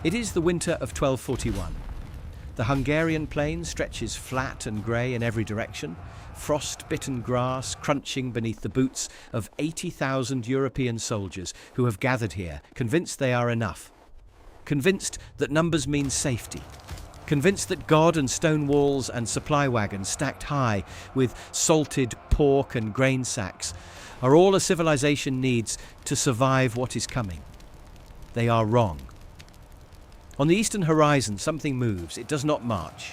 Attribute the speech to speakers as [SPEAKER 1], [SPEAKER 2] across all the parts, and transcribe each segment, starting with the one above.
[SPEAKER 1] It is the winter of 1241. The Hungarian plain stretches flat and grey in every direction, frost-bitten grass crunching beneath the boots of 80,000 European soldiers who have gathered here, convinced they are enough, convinced that numbers mean safety, convinced that God and stone walls and supply wagons stacked high with salted pork and grain sacks are all a civilization needs to survive what is coming. They are wrong. On the eastern horizon, something moves. It does not march.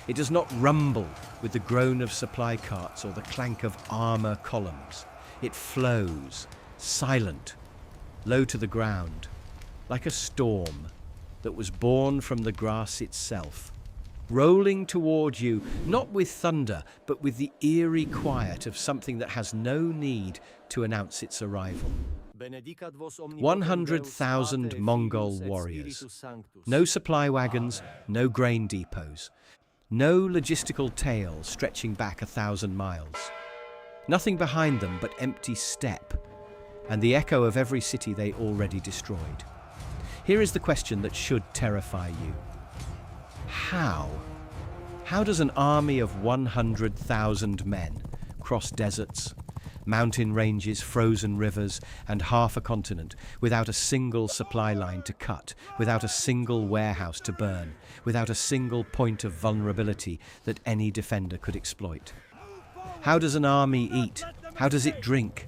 [SPEAKER 1] It does not rumble with the groan of supply carts or the clank of armour columns. It flows, silent, low to the ground, like a storm that was born from the grass itself, rolling toward you, not with thunder, but with the eerie quiet of something that has no need to announce its arrival. 100,000 Mongol warriors. No supply wagons, no grain depots. No logistical tail stretching back 1,000 miles. Nothing behind them but empty steppe, and the echo of every city they already destroyed. Here is the question that should terrify you. How? How does an army of 100,000 men cross deserts, mountain ranges, frozen rivers, and half a continent without a single supply line to cut, without a single warehouse to burn, without a single point of vulnerability that any defender could exploit? How does an army eat? How does it drink?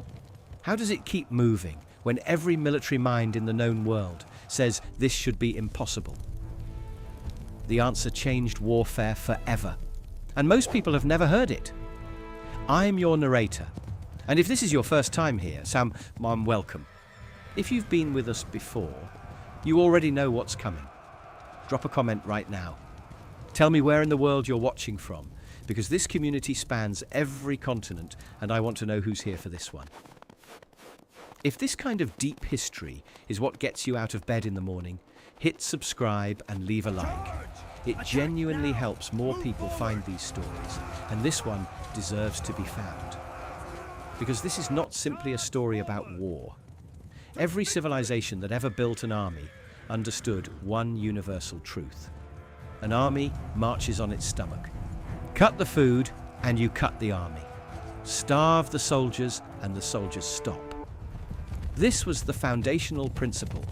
[SPEAKER 1] How does it keep moving when every military mind in the known world says this should be impossible? The answer changed warfare forever, and most people have never heard it. I'm your narrator. And if this is your first time here, Sam, welcome. If you've been with us before, you already know what's coming. Drop a comment right now. Tell me where in the world you're watching from, because this community spans every continent, and I want to know who's here for this one. If this kind of deep history is what gets you out of bed in the morning, hit subscribe and leave a like. It genuinely helps more people find these stories, and this one deserves to be found. Because this is not simply a story about war. Every civilization that ever built an army understood one universal truth. An army marches on its stomach. Cut the food and you cut the army. Starve the soldiers and the soldiers stop. This was the foundational principle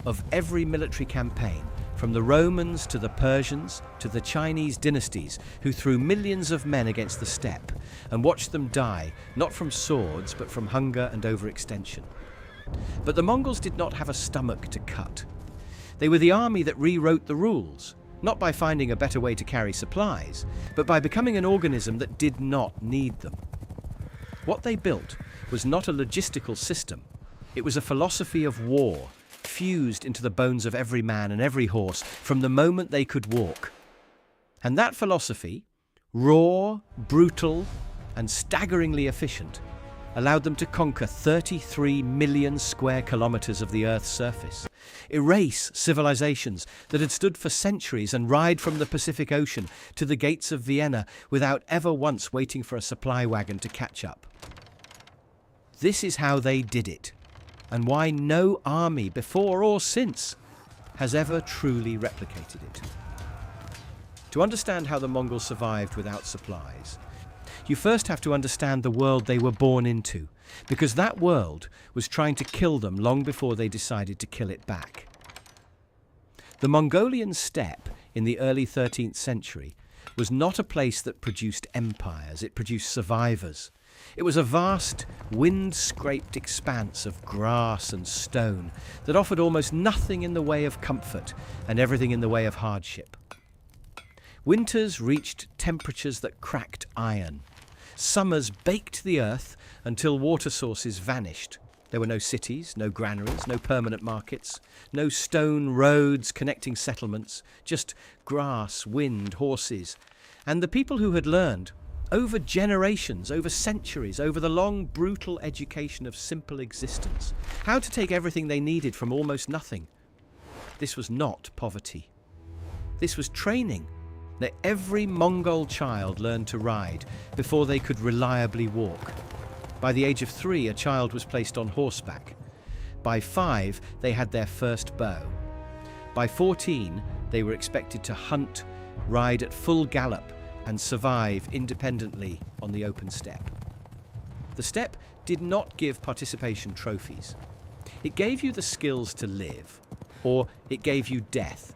[SPEAKER 1] of every military campaign, from the Romans to the Persians to the Chinese dynasties who threw millions of men against the steppe and watched them die, not from swords but from hunger and overextension. But the Mongols did not have a stomach to cut. They were the army that rewrote the rules, not by finding a better way to carry supplies, but by becoming an organism that did not need them. What they built was not a logistical system. It was a philosophy of war, fused into the bones of every man and every horse from the moment they could walk. And that philosophy, raw, brutal, and staggeringly efficient, allowed them to conquer 33 million square kilometers of the Earth's surface, erase civilizations that had stood for centuries and ride from the Pacific Ocean to the gates of Vienna without ever once waiting for a supply wagon to catch up. This is how they did it, and why no army before or since has ever truly replicated it. To understand how the Mongols survived without supplies, you first have to understand the world they were born into, because that world was trying to kill them long before they decided to kill it back. The Mongolian steppe in the early 13th century was not a place that produced empires, it produced survivors. It was a vast, wind-scraped expanse of grass and stone that offered almost nothing in the way of comfort and everything in the way of hardship. Winters reached temperatures that cracked iron. Summers baked the earth until water sources vanished. There were no cities, no granaries, no permanent markets, no stone roads connecting settlements, just grass, wind, horses, and the people who had learned over generations, over centuries, over the long, brutal education of simple existence, how to take everything they needed from almost nothing. This was not poverty. This was training. That every Mongol child learned to ride before they could reliably walk. By the age of 3, a child was placed on horseback. By 5, they had their first bow. By 14, they were expected to hunt, ride at full gallop, and survive independently on the open steppe. The steppe did not give participation trophies. It gave you the skills to live, or it gave you death.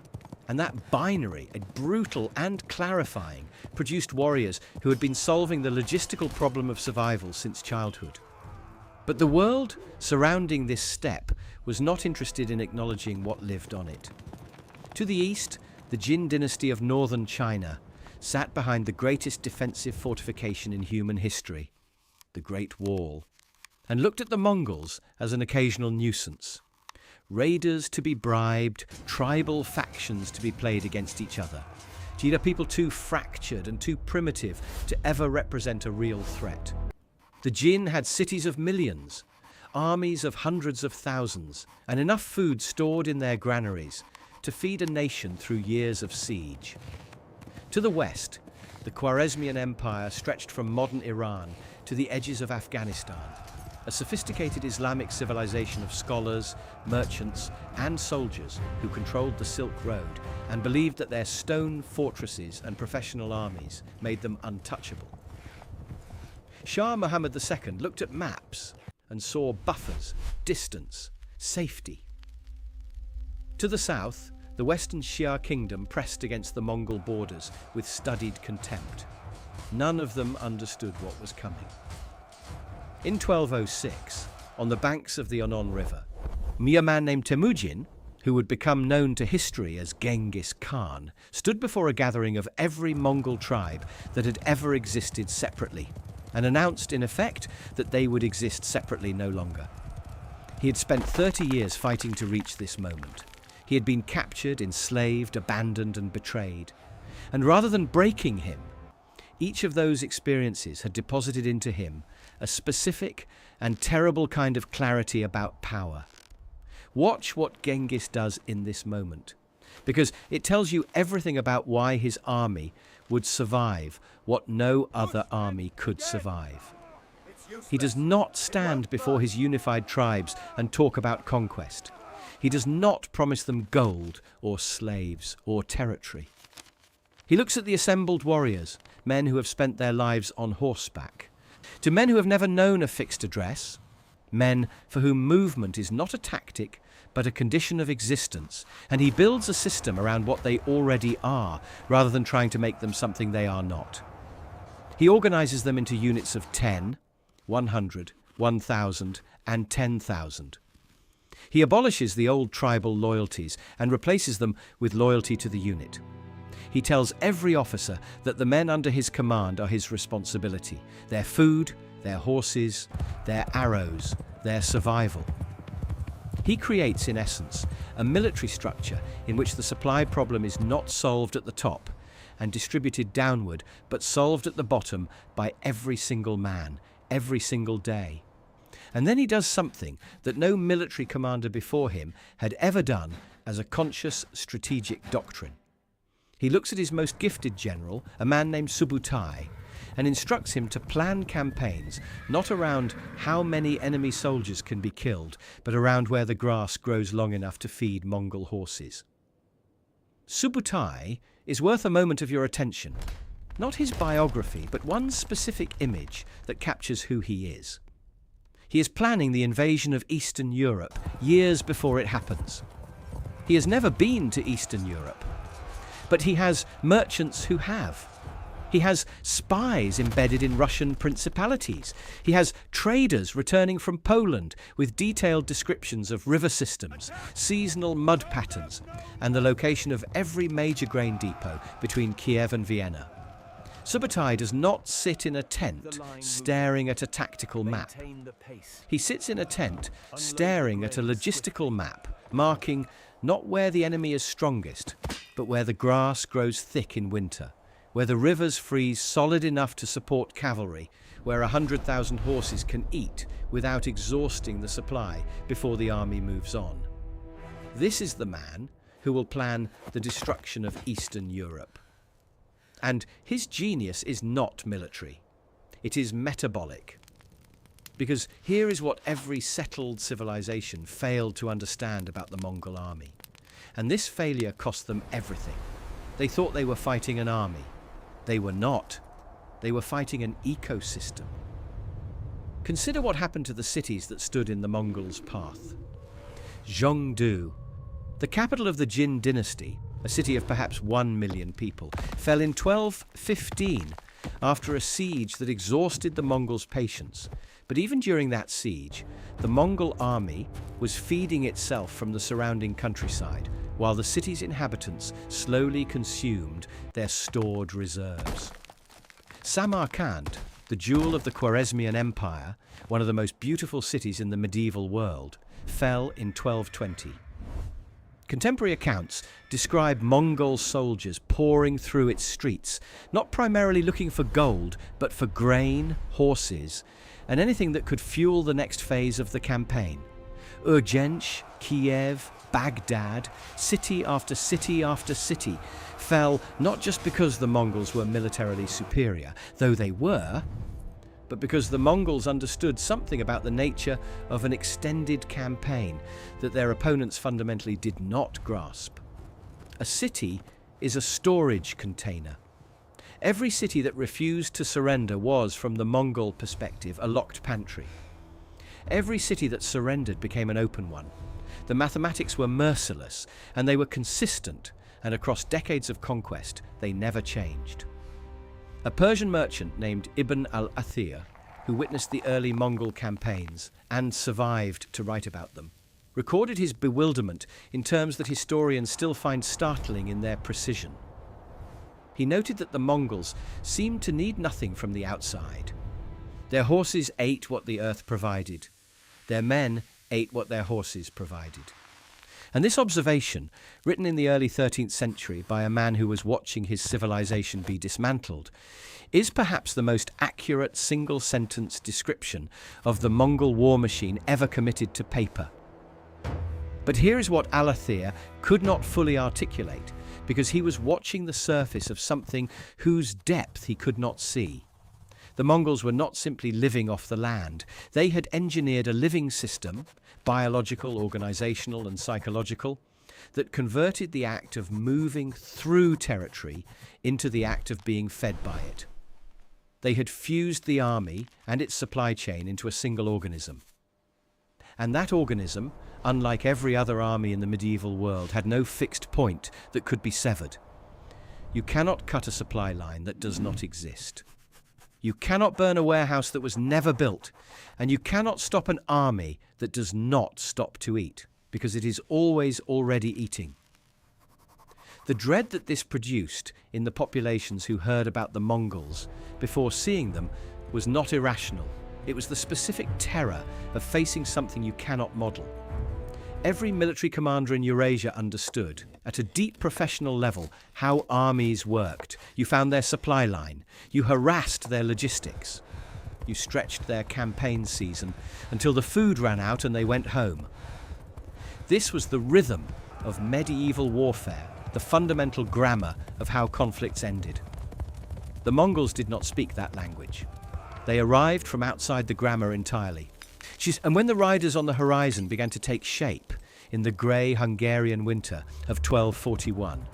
[SPEAKER 1] And that binary, brutal and clarifying, produced warriors who had been solving the logistical problem of survival since childhood. But the world surrounding this steppe was not interested in acknowledging what lived on it. To the east, the Jin dynasty of northern China sat behind the greatest defensive fortification in human history, the Great Wall, and looked at the Mongols as an occasional nuisance. Raiders to be bribed, tribal factions to be played against each other. Yet are people too fractured and too primitive to ever represent a real threat. The Jin had cities of millions, armies of hundreds of thousands, and enough food stored in their granaries to feed a nation through years of siege. To the west, the Khwarezmian Empire stretched from modern Iran to the edges of Afghanistan, a sophisticated Islamic civilization of scholars, merchants, and soldiers who controlled the Silk Road and believed that their stone fortresses and professional armies made them untouchable. Shah Muhammad II looked at maps and saw buffers, distance, safety. To the south, the Western Shia kingdom pressed against the Mongol borders with studied contempt. None of them understood what was coming. In 1206, on the banks of the Onon River, a man named Temujin, who would become known to history as Genghis Khan, stood before a gathering of every Mongol tribe that had ever existed separately, and announced in effect that they would exist separately no longer. He had spent 30 years fighting to reach this moment. He had been captured, enslaved, abandoned, and betrayed. And rather than breaking him, each of those experiences had deposited into him a specific and terrible kind of clarity about power. Watch what Genghis does in this moment, because it tells you everything about why his army would survive what no other army could survive. He does not stand before his unified tribes and talk about conquest. He does not promise them gold or slaves or territory. He looks at the assembled warriors, men who have spent their lives on horseback, to men who have never known a fixed address, men for whom movement is not a tactic but a condition of existence, and he builds a system around what they already are rather than trying to make them something they are not. He organizes them into units of 10, 100, 1,000, and 10,000. He abolishes the old tribal loyalties and replaces them with loyalty to the unit. He tells every officer that the men under his command are his responsibility, their food, their horses, their arrows, their survival. He creates, in essence, a military structure in which the supply problem is not solved at the top and distributed downward, but solved at the bottom by every single man, every single day. And then he does something that no military commander before him had ever done as a conscious strategic doctrine. He looks at his most gifted general, a man named Subutai, and instructs him to plan campaigns not around how many enemy soldiers can be killed, but around where the grass grows long enough to feed Mongol horses. Subutai is worth a moment of your attention. Not his biography, but one specific image that captures who he is. He is planning the invasion of Eastern Europe years before it happens. He has never been to Eastern Europe, but he has merchants who have. He has spies embedded in Russian principalities. He has traders returning from Poland with detailed descriptions of river systems, seasonal mud patterns, and the location of every major grain depot between Kiev and Vienna. Subutai does not sit in a tent staring at a tactical map. He sits in a tent staring at a logistical map, marking not where the enemy is strongest, but where the grass grows thick in winter, where the rivers freeze solid enough to support cavalry, where 100,000 horses can eat without exhausting the supply before the army moves on. This is the man who will plan the destruction of Eastern Europe. And his genius is not military. It is metabolic. Because here is what every settled civilization failed to understand about the Mongol army. And this failure cost them everything. They thought they were fighting an army. They were not. They were fighting an ecosystem. Consider what happened to the cities that stood in the Mongols' path. Zhengdu, the capital of the Jin dynasty, a city of perhaps 1 million people, fell in 1215 after a siege that exhausted the Mongols' patience. But even during that siege, the Mongol army was feeding itself from the surrounding countryside, while the city's inhabitants slowly consumed their stored reserves. Samarkand, the jewel of the Khwarezmian Empire, one of the most beautiful cities in the medieval world, fell in 1220. Contemporary accounts describe Mongol soldiers pouring through its streets, not primarily looking for gold, but for grain, horses, and anything that could fuel the next phase of the campaign. Urgench, Kiev, Baghdad, city after city after city, fell not just because the Mongols were militarily superior, though they were, but because the Mongols understood something about the nature of an extended campaign that their opponents fundamentally did not grasp. A city is a storage container. Every city that refused to surrender was, from the Mongol perspective, a locked pantry. Every city that surrendered became an open one. The mathematics were merciless, and they were consistent, and across decades of conquest, they never changed. A Persian merchant named Ibn al-Athir, who witnessed the early Mongol campaigns and survived to write about them, recorded his bewilderment in terms that historians still find startling in their precision. He noted that the Mongols seemed to need nothing from the outside. Their horses ate what the earth provided. Their men ate what their horses provided. And this observation, written in the early 13th century by a man who was watching his civilization be dismantled, is perhaps the most accurate single-sentence description of the Mongol war machine ever committed to paper. But here is what Al-Athir could not fully articulate, because he was watching the surface of something whose depth he could not see. The Mongols were not simply living off the land. They had engineered a living system, biological, organizational, and psychological, that converted the act of moving through territory into the act of being fed by it. They had fused the army and its supply chain into a single organism. And that organism, unlike every other army in the medieval world, had no fixed point that could be severed. You cannot cut a supply line that does not exist. You cannot burn a warehouse that was never built, and you cannot stop an army that does not stop to eat, because it is always already eating. The dread that this produced in the populations who heard about the Mongols before seeing them was not irrational. It was the specific terror of facing something you cannot model. Every military commander in Eurasia understood, at a deep professional level, how armies worked. You found their supply line. You harassed their logistics. You stretched their campaign season until the food ran out and they went home. This was the rhythm of medieval warfare, the fundamental grammar of how conflicts ended. The Mongols did not speak that language. They arrived from outside the grammar entirely. And when the riders on the horizon began to take shape in the grey Hungarian winter of 1241,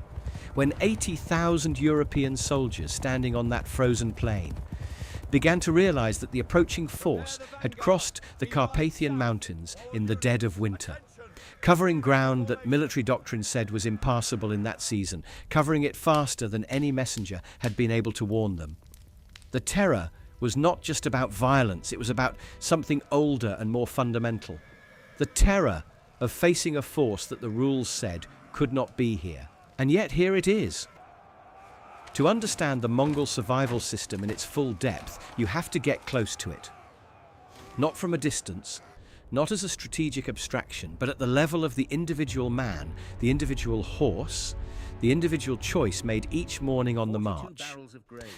[SPEAKER 1] when 80,000 European soldiers standing on that frozen plain began to realize that the approaching force had crossed the Carpathian Mountains in the dead of winter, covering ground that military doctrine said was impassable in that season, covering it faster than any messenger had been able to warn them. The terror was not just about violence, it was about something older and more fundamental. The terror of facing a force that the rules said could not be here. And yet here it is. To understand the Mongol survival system in its full depth, you have to get close to it. Not from a distance, not as a strategic abstraction, but at the level of the individual man, the individual horse, the individual choice made each morning on the march.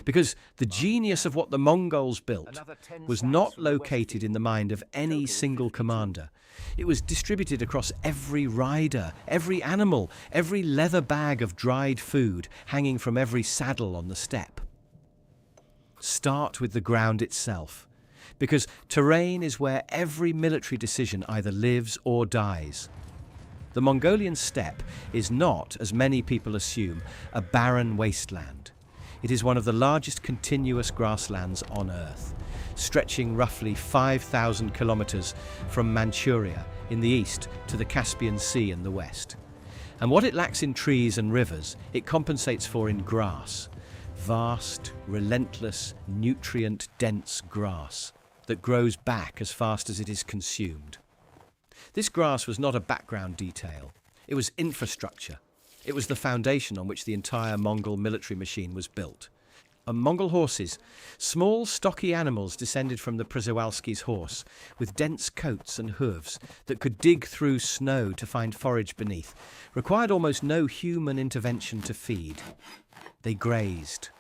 [SPEAKER 1] Because the genius of what the Mongols built was not located in the mind of any single commander. It was distributed across every rider, every animal, every leather bag of dried food hanging from every saddle on the steppe. Start with the ground itself, because terrain is where every military decision either lives or dies. The Mongolian steppe is not, as many people assume, a barren wasteland. It is one of the largest continuous grasslands on Earth, stretching roughly 5,000 kilometers from Manchuria in the east to the Caspian Sea in the west. And what it lacks in trees and rivers, it compensates for in grass. Vast, relentless, nutrient-dense grass that grows back as fast as it is consumed. This grass was not a background detail. It was infrastructure. It was the foundation on which the entire Mongol military machine was built. Mongol horses, small, stocky animals descended from the Przewalski's horse, with dense coats and hooves that could dig through snow to find forage beneath, required almost no human intervention to feed. They grazed.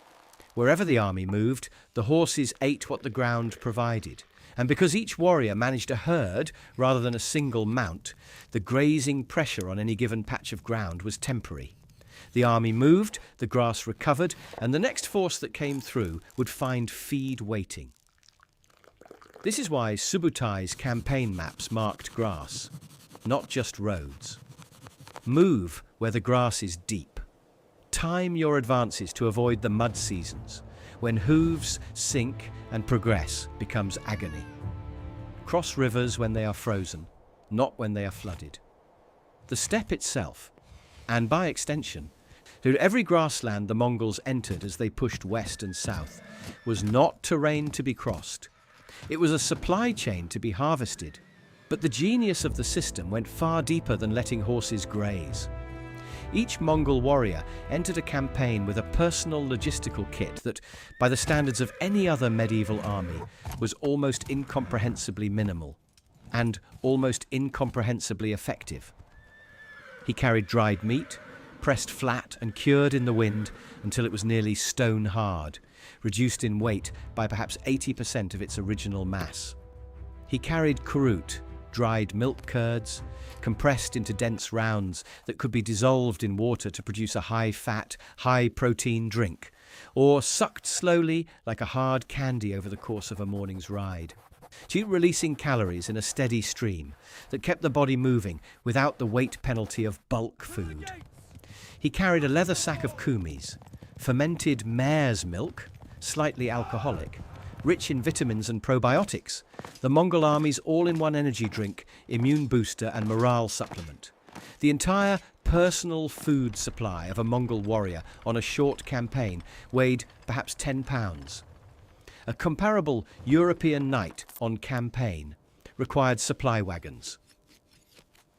[SPEAKER 1] Wherever the army moved, the horses ate what the ground provided. And because each warrior managed a herd rather than a single mount, the grazing pressure on any given patch of ground was temporary. The army moved, the grass recovered, and the next force that came through would find feed waiting. This is why Subutai's campaign maps marked grass, not just roads. Move where the grass is deep. Time your advances to avoid the mud seasons, when hooves sink and progress becomes agony. Cross rivers when they are frozen, not when they are flooded. The steppe itself, and by extension, to every grassland the Mongols entered as they pushed west and south, was not terrain to be crossed. It was a supply chain to be harvested. But the genius of the system went far deeper than letting horses graze. Each Mongol warrior entered a campaign with a personal logistical kit that, by the standards of any other medieval army, was almost incomprehensibly minimal and almost incomprehensibly effective. He carried dried meat, pressed flat and cured in the wind until it was nearly stone hard, reduced in weight by perhaps 80% of its original mass. He carried kurut, dried milk curds, compressed into dense rounds that could be dissolved in water to produce a high-fat, high-protein drink, or sucked slowly like a hard candy over the course of a morning's ride, releasing calories in a steady stream that kept the body moving without the weight penalty of bulk food. He carried a leather sack of kumis, fermented mare's milk, slightly alcoholic, rich in vitamins and probiotics, the Mongol army's all-in-one energy drink, immune booster and morale supplement. The entire personal food supply of a Mongol warrior on a short campaign weighed perhaps 10 pounds. A comparable European knight on campaign required supply wagons.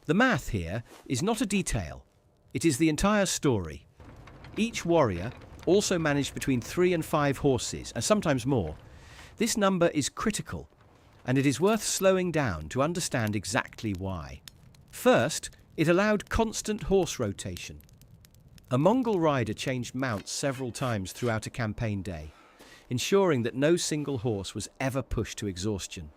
[SPEAKER 1] The math here is not a detail. It is the entire story. Each warrior also managed between 3 and 5 horses, and sometimes more. This number is critical, and it is worth slowing down to understand exactly why. First, it allowed constant horse rotation. A Mongol rider changed mounts several times throughout a campaign day, ensuring that no single horse was ever pushed to exhaustion.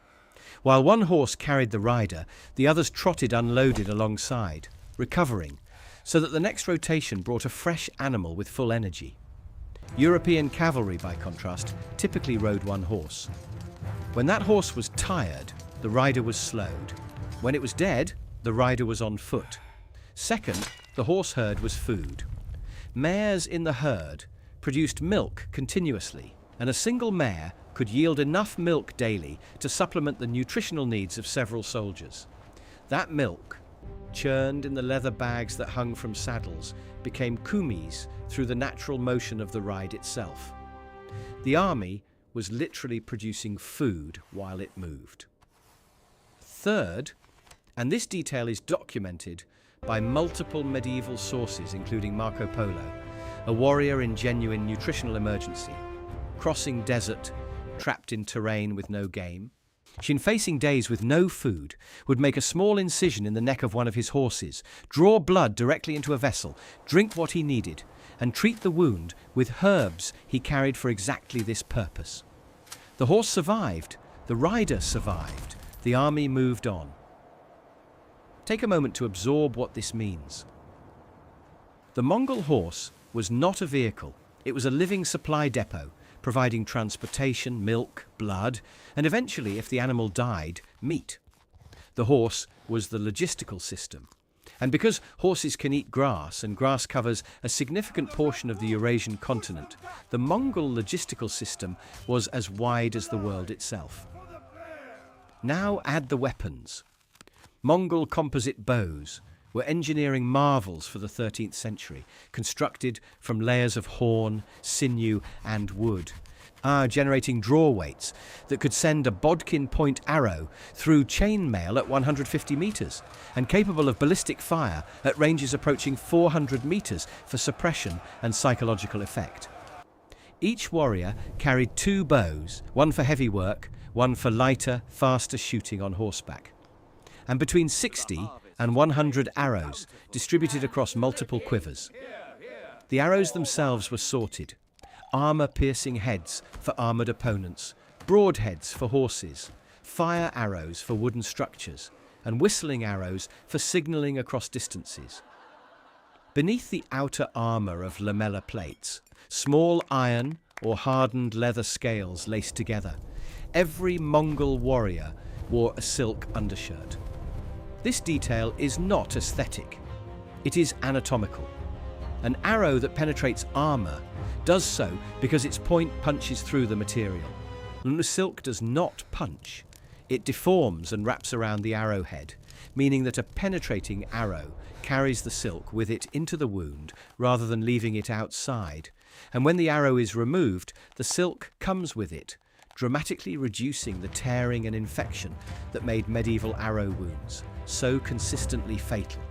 [SPEAKER 1] While one horse carried the rider, the others trotted unloaded alongside, recovering, so that the next rotation brought a fresh animal with full energy. European cavalry, by contrast, typically rode one horse. When that horse was tired, the rider was slowed. When it was dead, the rider was on foot. Second, the horse herd was food. Mares in the herd produced milk continuously, and a single mare could yield enough milk daily to supplement the nutritional needs of several soldiers. That milk, churned in the leather bags that hung from saddles, became kumis through the natural motion of the ride itself. The army was literally producing food while it moved. Third, and this detail is documented by multiple medieval sources including Marco Polo, a warrior in genuine nutritional emergency, crossing desert, trapped in terrain with no game. Facing days with no food, would make a small incision in the neck of one of his horses, draw blood directly into a vessel, drink what he needed, and treat the wound with herbs he carried for exactly this purpose. The horse survived, the rider survived, the army moved on. Take a moment to absorb what this means. The Mongol horse was not a vehicle, it was a living supply depot, providing transportation, milk, blood, and eventually, if the animal died, meat. The horse was the logistical system. And because horses can eat grass, and grass covers a significant portion of the Eurasian continent, the Mongol logistical system was as wide as the world itself. Now add the weapons. Mongol composite bows were engineering marvels for the 13th century, constructed from layers of horn, sinew and wood, generating draw weights that could send a bodkin point arrow through chainmail at 150 meters, and capable of ballistic fire at ranges approaching 400 meters for suppression and psychological effect. Each warrior carried 2 bows, one for heavy work, one for lighter, faster shooting on horseback, and between 60 and 100 arrows distributed across multiple quivers. The arrows themselves were sorted: armor-piercing heads for armored opponents, broadheads for horses, fire arrows for wooden structures, and whistling arrows for signaling across distances. Beneath the outer armor of lamellar plates, small iron or hardened leather scales laced together, every Mongol warrior wore a silk undershirt. This detail is not aesthetic, it is anatomical. An arrow that penetrates armor does so because its point punches through the material. And the silk does not punch. It deforms and wraps around the arrowhead, meaning that a penetrating arrow carries the silk with it into the wound rather than leaving it outside. And when the arrow is removed, the silk comes with it, dramatically reducing the tearing and infection that made medieval arrow wounds so consistently fatal.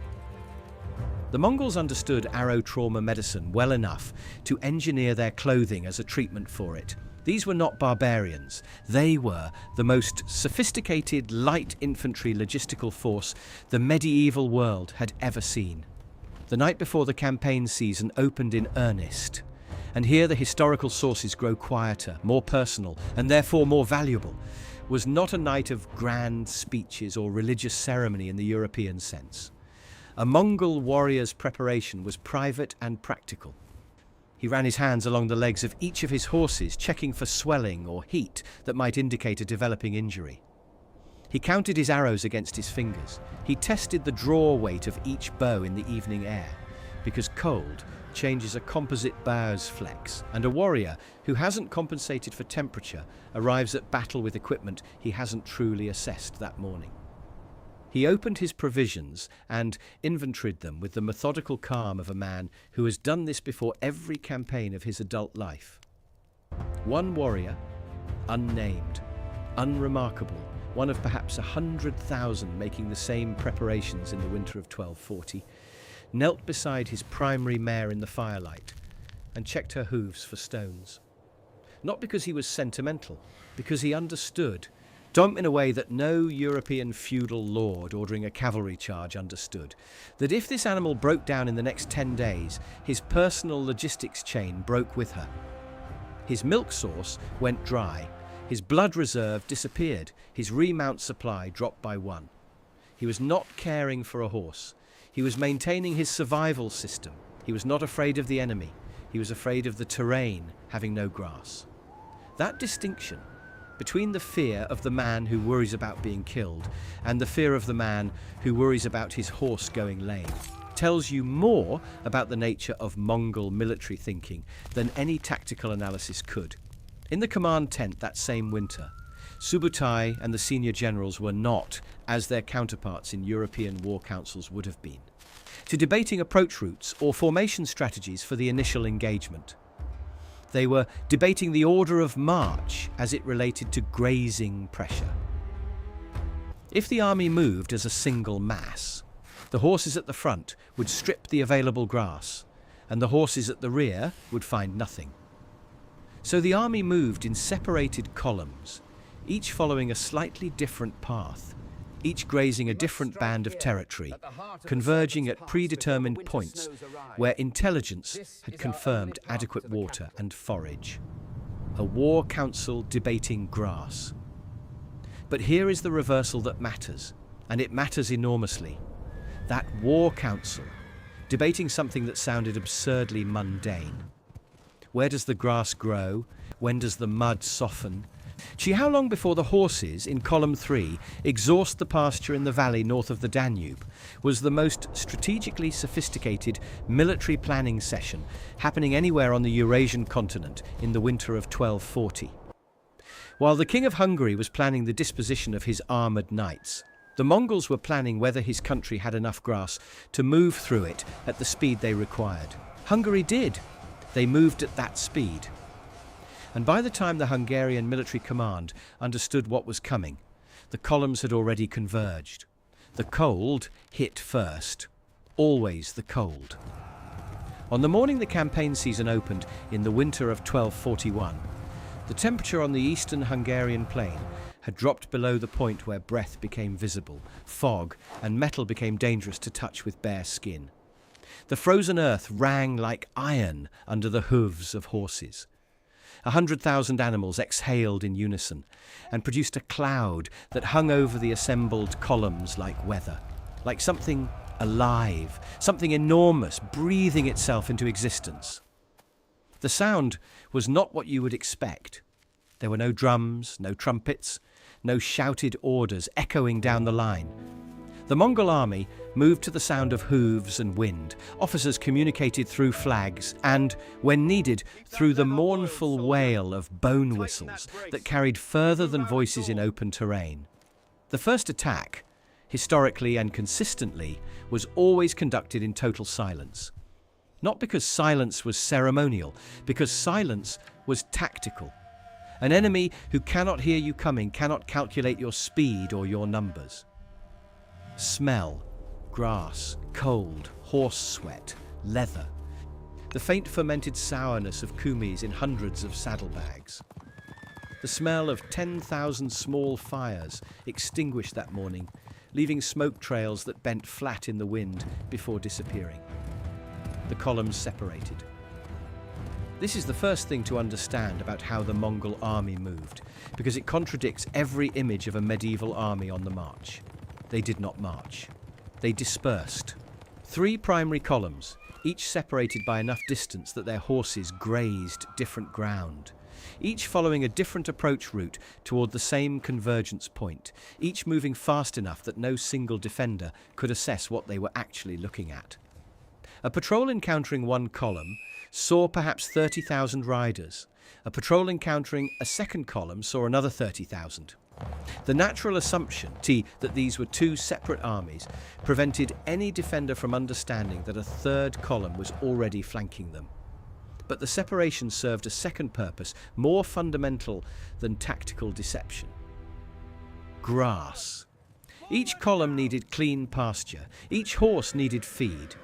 [SPEAKER 1] The Mongols understood arrow trauma medicine well enough to engineer their clothing as a treatment for it. These were not barbarians. They were the most sophisticated light infantry logistical force the medieval world had ever seen. The night before the campaign season opened in earnest, and here the historical sources grow quieter, more personal, and therefore more valuable, was not a night of grand speeches or religious ceremony in the European sense. A Mongol warrior's preparation was private and practical. He ran his hands along the legs of each of his horses, checking for swelling or heat that might indicate a developing injury. He counted his arrows against his fingers. He tested the draw weight of each bow in the evening air, because cold changes a composite bow's flex, and a warrior who hasn't compensated for temperature arrives at battle with equipment he hasn't truly assessed that morning. He opened his provisions and inventoried them with the methodical calm of a man who has done this before every campaign of his adult life. One warrior, unnamed, unremarkable, one of perhaps 100,000 making the same preparations in the winter of 1240, knelt beside his primary mare in the firelight and checked her hooves for stones. Not because he was sentimental, because he understood, in a way that no European feudal lord ordering a cavalry charge understood, that if this animal broke down in the next 10 days, his personal logistics chain broke with her. His milk source went dry, his blood reserve disappeared, his remount supply dropped by 1. He was not caring for a horse. He was maintaining his survival system. He was not afraid of the enemy. He was afraid of the terrain having no grass. That distinction between the fear of the man who worries about being killed and the fear of the man who worries about his horse going lame tells you more about the nature of Mongol military thinking than any tactical analysis could. In the command tent that same winter, Subutai and the senior generals were not as their counterparts in European war councils would have been, to debating approach routes or formation strategies for the initial engagement. They were debating the order of march as it related to grazing pressure. If the army moved as a single mass, the horses at the front would strip the available grass, and the horses at the rear would find nothing. So the army moved in separated columns, each following a slightly different path, each grazing a different band of territory, converging at predetermined points where intelligence had confirmed adequate water and forage. A war council debating grass. But here is the reversal that matters, and it matters enormously. That war council, debating something that sounded absurdly mundane. Where does the grass grow? When does the mud soften? Gee, how long before the horses in column 3 exhaust the pasture in the valley north of the Danube was the most strategically sophisticated military planning session happening anywhere on the Eurasian continent in the winter of 1240. While the King of Hungary was planning the disposition of his armoured knights, the Mongols were planning whether his country had enough grass to move through it at the speed they required. Hungary did. They moved at that speed. And by the time the Hungarian military command understood what was coming, the columns had already converged. The cold hit first. Always the cold. On the morning the campaign season opened in the winter of 1241, the temperature on the eastern Hungarian plain had dropped below the point where breath became visible, fog and metal became dangerous to touch with bare skin. The frozen earth rang like iron under the hooves of horses. 100,000 animals exhaled in unison and produced a cloud that hung over the assembled columns like weather, like something alive, something enormous breathing itself into existence. The sound was not what you would expect. There were no drums, no trumpets, no shouted orders echoing down the line. The Mongol army moved to the sound of hooves and wind. Officers communicated through flags and, when needed, through the mournful wail of bone whistles that carried further than voices in open terrain. The first attack, historically and consistently, was always conducted in total silence. Not because silence was ceremonial, because silence was tactical. An enemy who cannot hear you coming cannot calculate your speed or your numbers. Smell, grass, cold, horse sweat, leather, the faint fermented sourness of kumis in hundreds of saddlebags. The smell of 10,000 small fires extinguished that morning, leaving smoke trails that bent flat in the wind before disappearing. The columns separated. This is the first thing to understand about how the Mongol army moved, because it contradicts every image of a medieval army on the march. They did not march. They dispersed. 3 primary columns, each separated by enough distance that their horses grazed different ground, each following a different approach route toward the same convergence point, each moving fast enough that no single defender could assess what they were actually looking at. A patrol encountering one column saw perhaps 30,000 riders. A patrol encountering a second column saw another 30,000. The natural assumption that these were 2 separate armies prevented any defender from understanding that a third column was already flanking them. But the separation served a second purpose, more fundamental than tactical deception. Grass. Each column needed clean pasture. Each horse needed feed.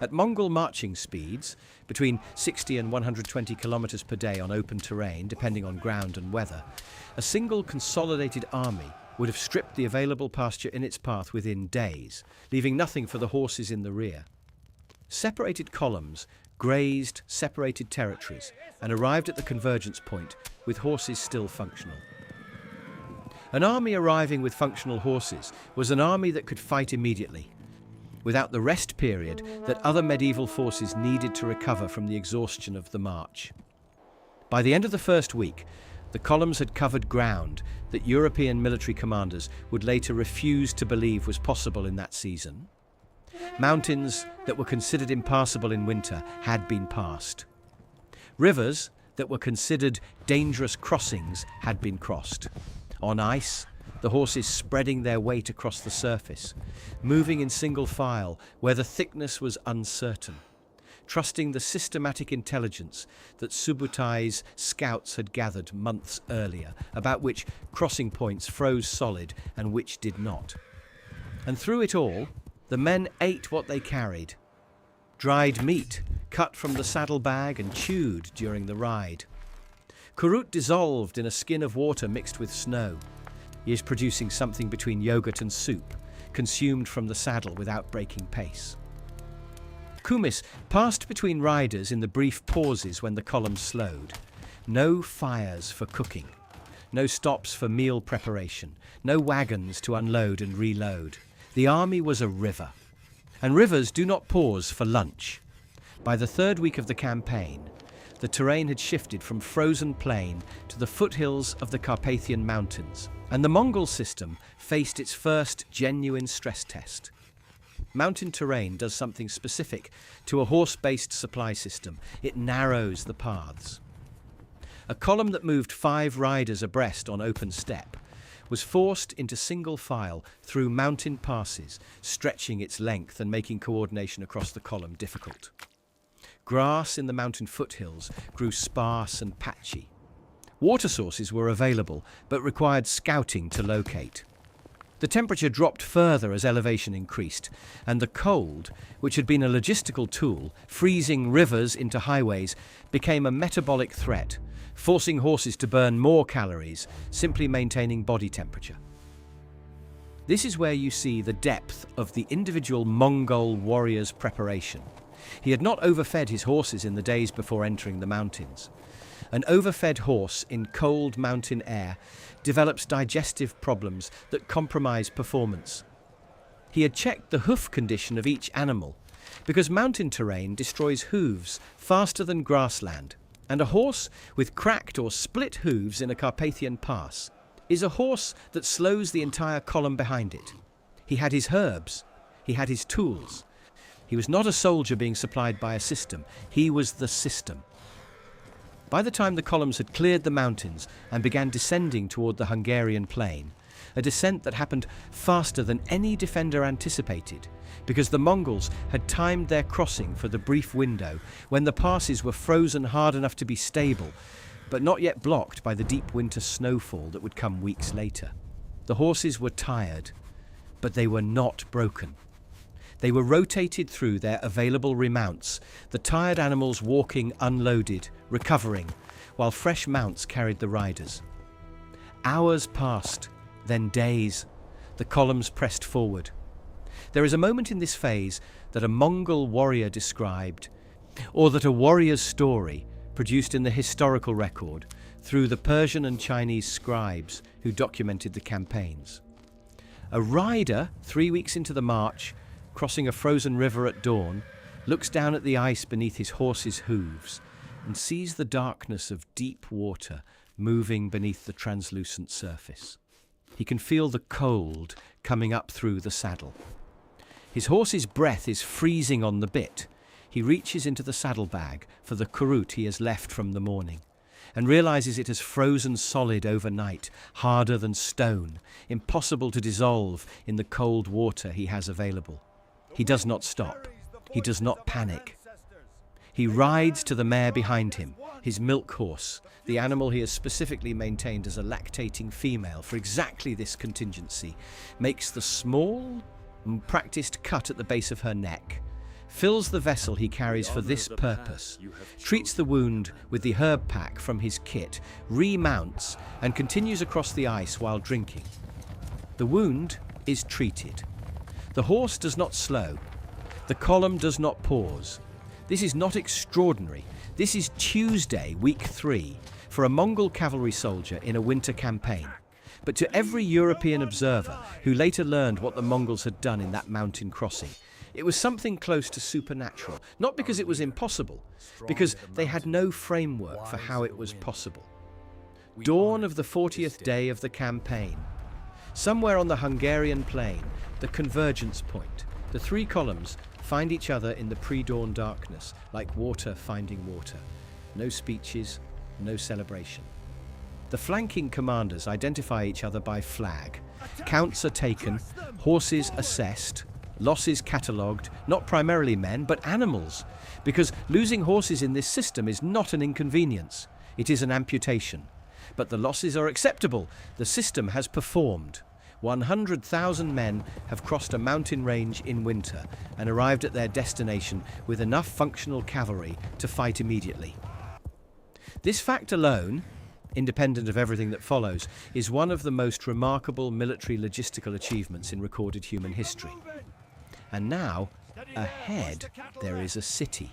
[SPEAKER 1] At Mongol marching speeds, between 60 and 120 kilometers per day on open terrain, depending on ground and weather, a single consolidated army would have stripped the available pasture in its path within days, leaving nothing for the horses in the rear. Separated columns grazed separated territories and arrived at the convergence point with horses still functional. An army arriving with functional horses was an army that could fight immediately, without the rest period that other medieval forces needed to recover from the exhaustion of the march. By the end of the first week, the columns had covered ground that European military commanders would later refuse to believe was possible in that season. Mountains that were considered impassable in winter had been passed. Rivers that were considered dangerous crossings had been crossed. On ice, the horses spreading their weight across the surface, moving in single file where the thickness was uncertain, trusting the systematic intelligence that Subutai's scouts had gathered months earlier, about which crossing points froze solid and which did not. And through it all, the men ate what they carried. Dried meat, cut from the saddlebag and chewed during the ride. Kurut dissolved in a skin of water mixed with snow. He is producing something between yogurt and soup, consumed from the saddle without breaking pace. Kumis passed between riders in the brief pauses when the column slowed. No fires for cooking, no stops for meal preparation, no wagons to unload and reload. The army was a river, and rivers do not pause for lunch. By the third week of the campaign, The terrain had shifted from frozen plain to the foothills of the Carpathian Mountains, and the Mongol system faced its first genuine stress test. Mountain terrain does something specific to a horse-based supply system. It narrows the paths. A column that moved 5 riders abreast on open steppe was forced into single file through mountain passes, stretching its length and making coordination across the column difficult. Grass in the mountain foothills grew sparse and patchy. Water sources were available, but required scouting to locate. The temperature dropped further as elevation increased, and the cold, which had been a logistical tool, freezing rivers into highways, became a metabolic threat, forcing horses to burn more calories, simply maintaining body temperature. This is where you see the depth of the individual Mongol warrior's preparation. He had not overfed his horses in the days before entering the mountains. An overfed horse in cold mountain air develops digestive problems that compromise performance. He had checked the hoof condition of each animal, because mountain terrain destroys hooves faster than grassland, and a horse with cracked or split hooves in a Carpathian pass is a horse that slows the entire column behind it. He had his herbs, he had his tools. He was not a soldier being supplied by a system, he was the system. By the time the columns had cleared the mountains and began descending toward the Hungarian plain, a descent that happened faster than any defender anticipated, because the Mongols had timed their crossing for the brief window when the passes were frozen hard enough to be stable, but not yet blocked by the deep winter snowfall that would come weeks later. The horses were tired, but they were not broken. They were rotated through their available remounts, the tired animals walking unloaded, recovering, while fresh mounts carried the riders. Hours passed, then days. The columns pressed forward. There is a moment in this phase that a Mongol warrior described, or that a warrior's story, produced in the historical record through the Persian and Chinese scribes who documented the campaigns. A rider, 3 weeks into the march, crossing a frozen river at dawn, looks down at the ice beneath his horse's hooves and sees the darkness of deep water moving beneath the translucent surface. He can feel the cold coming up through the saddle. His horse's breath is freezing on the bit. He reaches into the saddlebag for the kurut he has left from the morning and realizes it has frozen solid overnight, harder than stone, impossible to dissolve in the cold water he has available. He does not stop. He does not panic. He rides to the mare behind him, his milk horse, the animal he has specifically maintained as a lactating female for exactly this contingency, makes the small, practiced cut at the base of her neck, fills the vessel he carries for this purpose, treats the wound with the herb pack from his kit, remounts, and continues across the ice while drinking. The wound is treated. The horse does not slow. The column does not pause. This is not extraordinary. This is Tuesday, week 3, for a Mongol cavalry soldier in a winter campaign. But to every European observer who later learned what the Mongols had done in that mountain crossing, it was something close to supernatural, not because it was impossible, because they had no framework for how it was possible. Dawn of the 40th day of the campaign. Somewhere on the Hungarian plain, the convergence point, the 3 columns find each other in the pre-dawn darkness, like water finding water. No speeches, no celebration. The flanking commanders identify each other by flag. Counts are taken, horses assessed, losses catalogued, not primarily men, but animals, because losing horses in this system is not an inconvenience, it is an amputation. But the losses are acceptable. The system has performed. 100,000 men have crossed a mountain range in winter and arrived at their destination with enough functional cavalry to fight immediately. This fact alone, independent of everything that follows, is one of the most remarkable military logistical achievements in recorded human history. And now, ahead, there is a city.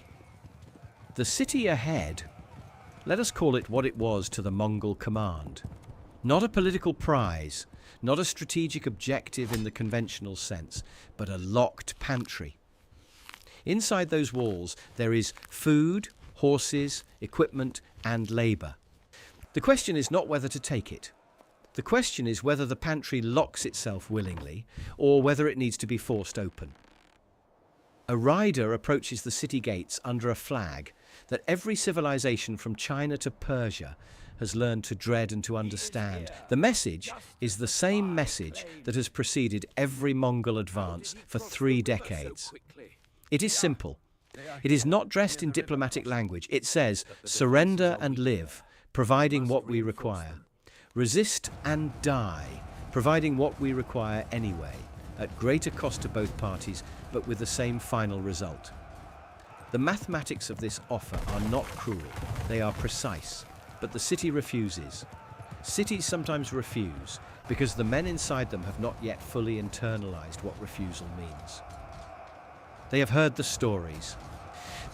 [SPEAKER 1] The city ahead, let us call it what it was to the Mongol command. Not a political prize, not a strategic objective in the conventional sense, but a locked pantry. Inside those walls, there is food, horses, equipment, and labour. The question is not whether to take it. The question is whether the pantry locks itself willingly or whether it needs to be forced open. A rider approaches the city gates under a flag that every civilization from China to Persia has learned to dread and to understand. The message is the same message that has preceded every Mongol advance for 3 decades. It is simple. It is not dressed in diplomatic language. It says, surrender and live, providing what we require. Resist and die, providing what we require anyway, at greater cost to both parties, but with the same final result. The mathematics of this offer are not cruel. They are precise. But the city refuses. Cities sometimes refuse because the men inside them have not yet fully internalized what refusal means. They have heard the stories.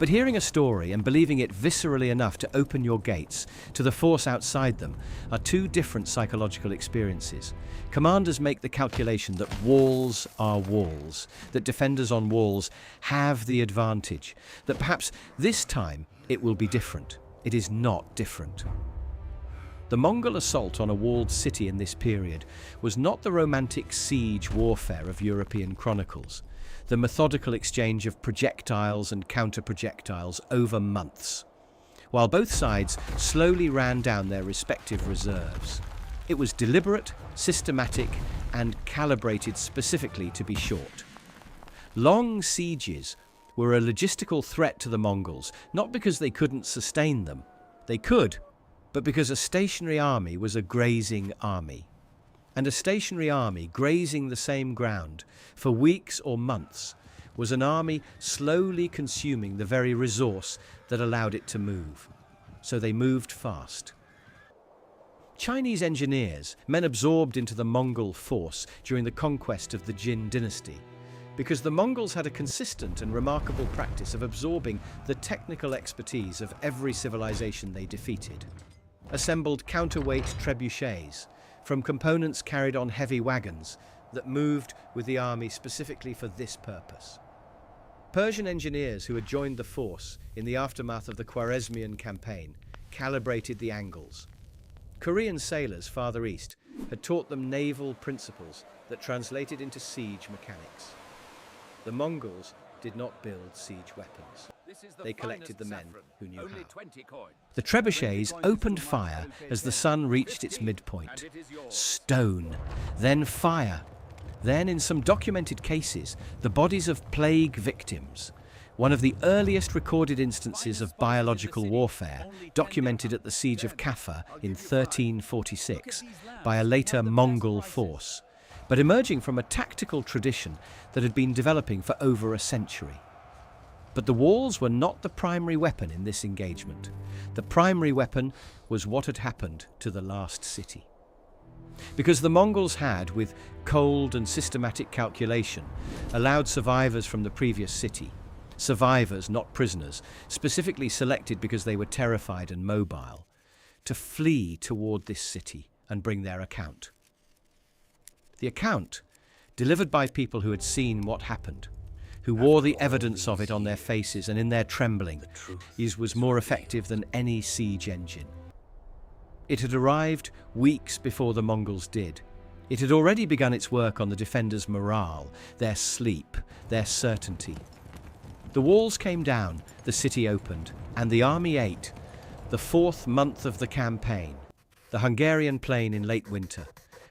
[SPEAKER 1] But hearing a story and believing it viscerally enough to open your gates to the force outside them are 2 different psychological experiences. Commanders make the calculation that walls are walls, that defenders on walls have the advantage, that perhaps this time it will be different. It is not different. The Mongol assault on a walled city in this period was not the romantic siege warfare of European chronicles, the methodical exchange of projectiles and counter-projectiles over months, while both sides slowly ran down their respective reserves. It was deliberate, systematic, and calibrated specifically to be short. Long sieges were a logistical threat to the Mongols, not because they couldn't sustain them. They could, but because a stationary army was a grazing army. And a stationary army grazing the same ground for weeks or months was an army slowly consuming the very resource that allowed it to move. So they moved fast. Chinese engineers, men absorbed into the Mongol force during the conquest of the Jin dynasty, because the Mongols had a consistent and remarkable practice of absorbing the technical expertise of every civilization they defeated, assembled counterweight trebuchets from components carried on heavy wagons that moved with the army specifically for this purpose. Persian engineers who had joined the force in the aftermath of the Khwarezmian campaign calibrated the angles. Korean sailors farther east had taught them naval principles that translated into siege mechanics. The Mongols did not build siege weapons. They collected the men who knew how. The trebuchets opened fire as the sun reached its midpoint. Stone, then fire, then in some documented cases, the bodies of plague victims, one of the earliest recorded instances of biological warfare, documented at the siege of Kaffa in 1346 by a later Mongol force, but emerging from a tactical tradition that had been developing for over a century. But the walls were not the primary weapon in this engagement. The primary weapon was what had happened to the last city. Because the Mongols had, with cold and systematic calculation, allowed survivors from the previous city, survivors, not prisoners, specifically selected because they were terrified and mobile, to flee toward this city and bring their account. The account, delivered by people who had seen what happened, who wore the evidence of it on their faces and in their trembling, was more effective than any siege engine. It had arrived weeks before the Mongols did. It had already begun its work on the defenders' morale, their sleep, their certainty. The walls came down, the city opened, and the army ate, the 4th month of the campaign, the Hungarian plain in late winter,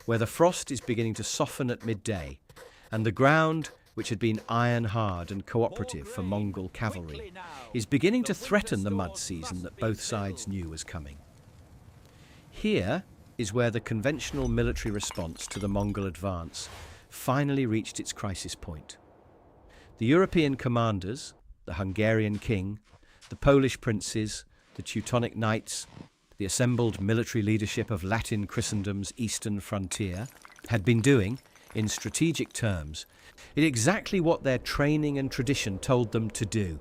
[SPEAKER 1] where the frost is beginning to soften at midday, and the ground, which had been iron-hard and cooperative for Mongol cavalry, is beginning to threaten the mud season that both sides knew was coming. Here is where the conventional military response to the Mongol advance finally reached its crisis point. The European commanders, the Hungarian king, the Polish princes, the Teutonic knights, the assembled military leadership of Latin Christendom's eastern frontier, had been doing, in strategic terms, exactly what their training and tradition told them to do.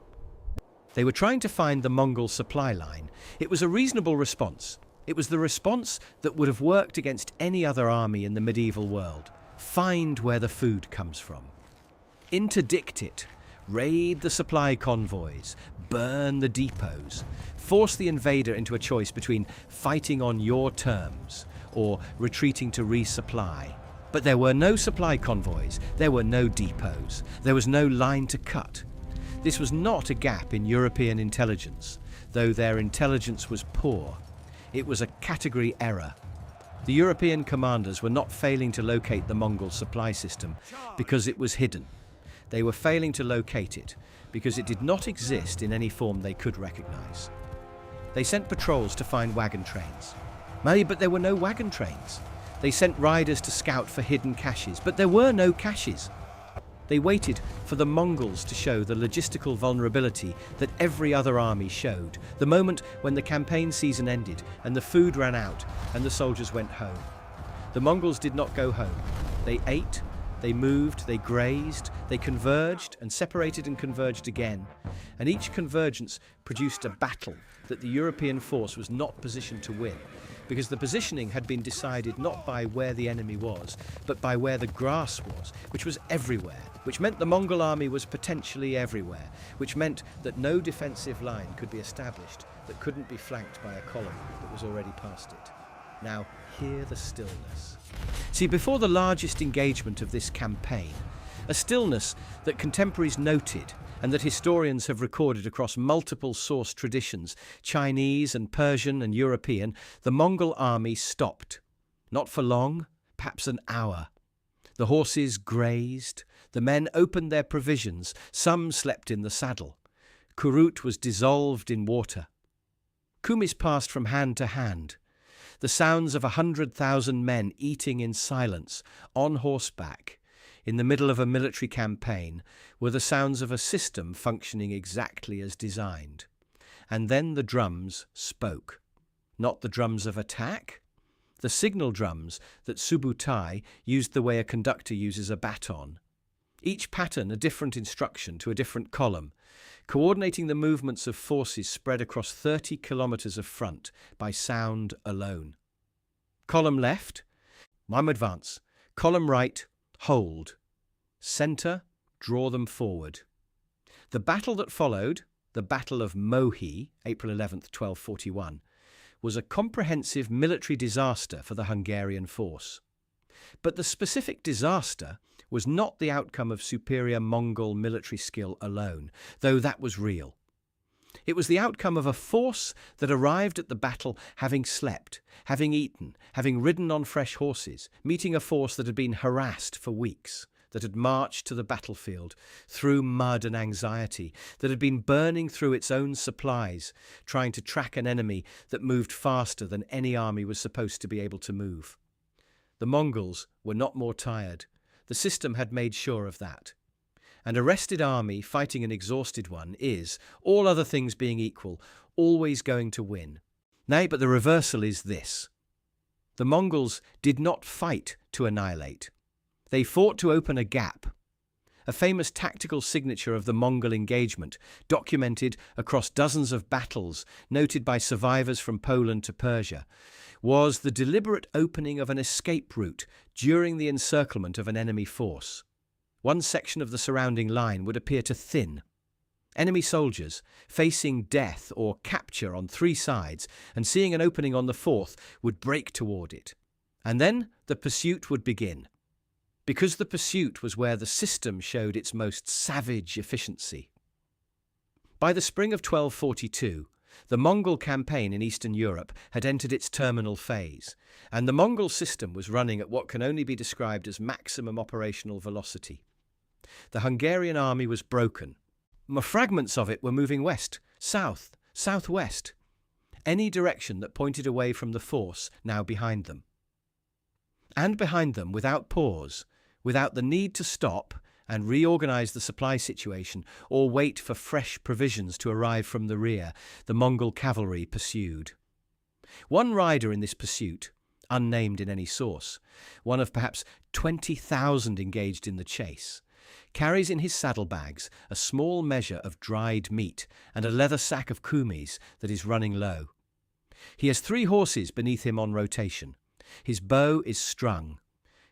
[SPEAKER 1] They were trying to find the Mongol supply line. It was a reasonable response. It was the response that would have worked against any other army in the medieval world. Find where the food comes from. Interdict it. Raid the supply convoys. Burn the depots. force the invader into a choice between fighting on your terms or retreating to resupply. But there were no supply convoys, there were no depots, there was no line to cut. This was not a gap in European intelligence, though their intelligence was poor. It was a category error. The European commanders were not failing to locate the Mongol supply system because it was hidden. They were failing to locate it because it did not exist in any form they could recognize. They sent patrols to find wagon trains. But there were no wagon trains. They sent riders to scout for hidden caches, but there were no caches. They waited for the Mongols to show the logistical vulnerability that every other army showed, the moment when the campaign season ended and the food ran out and the soldiers went home. The Mongols did not go home. They ate, they moved, they grazed, they converged and separated and converged again. And each convergence produced a battle that the European force was not positioned to win, because the positioning had been decided not by where the enemy was, but by where the grass was, which was everywhere, which meant the Mongol army was potentially everywhere, which meant that no defensive line could be established that couldn't be flanked by a column that was already past it. Now, hear the stillness. See, before the largest engagement of this campaign, a stillness that contemporaries noted and that historians have recorded across multiple source traditions, Chinese and Persian and European, the Mongol army stopped. Not for long, perhaps an hour. The horses grazed, the men opened their provisions, some slept in the saddle. Kurut was dissolved in water. Kumis passed from hand to hand. The sounds of 100,000 men eating in silence, on horseback, in the middle of a military campaign, were the sounds of a system functioning exactly as designed. And then the drums spoke. Not the drums of attack, the signal drums that Subutai used the way a conductor uses a baton. Each pattern a different instruction to a different column, coordinating the movements of forces spread across 30 kilometers of front by sound alone. Column left, advance. Column right, hold. Center, draw them forward. The battle that followed, the Battle of Mohi, April 11th, 1241, was a comprehensive military disaster for the Hungarian force. But the specific disaster was not the outcome of superior Mongol military skill alone, though that was real. It was the outcome of a force that arrived at the battle having slept, having eaten, having ridden on fresh horses, meeting a force that had been harassed for weeks, that had marched to the battlefield through mud and anxiety, that had been burning through its own supplies, trying to track an enemy that moved faster than any army was supposed to be able to move. The Mongols were not more tired. The system had made sure of that. An arrested army fighting an exhausted one is, all other things being equal, always going to win. Nay, but the reversal is this. The Mongols did not fight to annihilate. They fought to open a gap. A famous tactical signature of the Mongol engagement, documented across dozens of battles, noted by survivors from Poland to Persia, was the deliberate opening of an escape route during the encirclement of an enemy force. One section of the surrounding line would appear to thin. Enemy soldiers, facing death or capture on 3 sides and seeing an opening on the 4th, would break toward it. And then the pursuit would begin. Because the pursuit was where the system showed its most savage efficiency. By the spring of 1242, the Mongol campaign in Eastern Europe had entered its terminal phase, and the Mongol system was running at what can only be described as maximum operational velocity. The Hungarian army was broken. Fragments of it were moving west, south, southwest, any direction that pointed away from the force now behind them. And behind them, without pause, without the need to stop and reorganize the supply situation or wait for fresh provisions to arrive from the rear, the Mongol cavalry pursued. One rider in this pursuit, unnamed in any source, one of perhaps 20,000 engaged in the chase, carries in his saddlebags a small measure of dried meat and a leather sack of kumis that is running low. He has 3 horses beneath him on rotation. His bow is strung.